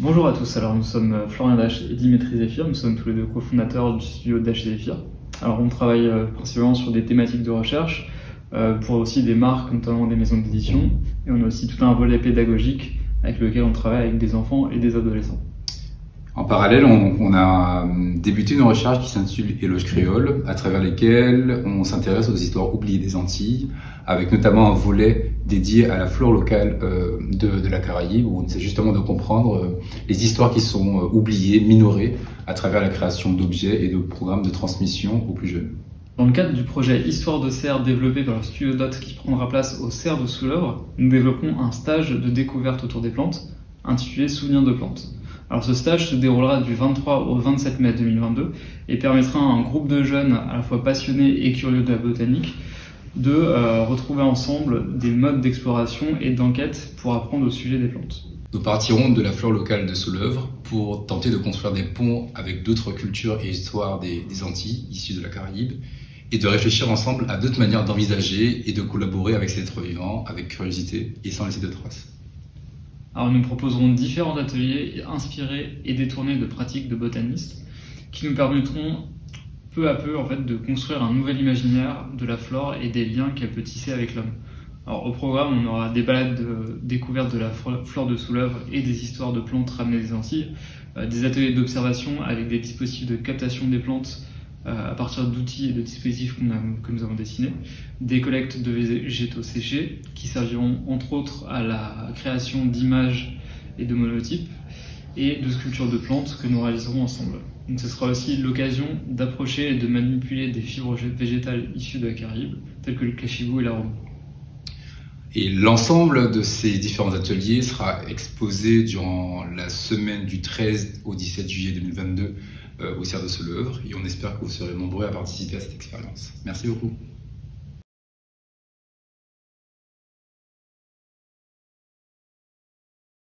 Bonjour à tous, alors nous sommes Florian Dash et Dimitri Zéphir, nous sommes tous les deux cofondateurs du studio Dash et Zéphir. Alors on travaille principalement sur des thématiques de recherche, pour aussi des marques, notamment des maisons d'édition, et on a aussi tout un volet pédagogique avec lequel on travaille avec des enfants et des adolescents. En parallèle, on a débuté une recherche qui s'intitule Éloge créole, à travers lesquelles on s'intéresse aux histoires oubliées des Antilles, avec notamment un volet dédié à la flore locale de la Caraïbe, où on essaie justement de comprendre les histoires qui sont oubliées, minorées, à travers la création d'objets et de programmes de transmission aux plus jeunes. Dans le cadre du projet Histoire de cerfs développé par le studio DOT qui prendra place au cerf de Soulèvre, nous développons un stage de découverte autour des plantes, intitulé Souvenirs de plantes. Alors ce stage se déroulera du 23 au 27 mai 2022 et permettra à un groupe de jeunes à la fois passionnés et curieux de la botanique de retrouver ensemble des modes d'exploration et d'enquête pour apprendre au sujet des plantes. Nous partirons de la flore locale de Soulèvre pour tenter de construire des ponts avec d'autres cultures et histoires des Antilles, issues de la Caraïbe, et de réfléchir ensemble à d'autres manières d'envisager et de collaborer avec ces êtres vivants avec curiosité et sans laisser de traces. Alors nous proposerons différents ateliers inspirés et détournés de pratiques de botanistes qui nous permettront peu à peu en fait, de construire un nouvel imaginaire de la flore et des liens qu'elle peut tisser avec l'homme. Alors au programme, on aura des balades de découverte de la flore de Soulèvre et des histoires de plantes ramenées des Antilles, des ateliers d'observation avec des dispositifs de captation des plantes à partir d'outils et de dispositifs que nous avons dessinés, des collectes de végétaux séchés qui serviront entre autres à la création d'images et de monotypes et de sculptures de plantes que nous réaliserons ensemble. Donc, ce sera aussi l'occasion d'approcher et de manipuler des fibres végétales issues de la Caraïbe, telles que le cachibou et la roue. Et l'ensemble de ces différents ateliers sera exposé durant la semaine du 13 au 17 juillet 2022 au cerf de Soulèvre, et on espère que vous serez nombreux à participer à cette expérience. Merci beaucoup.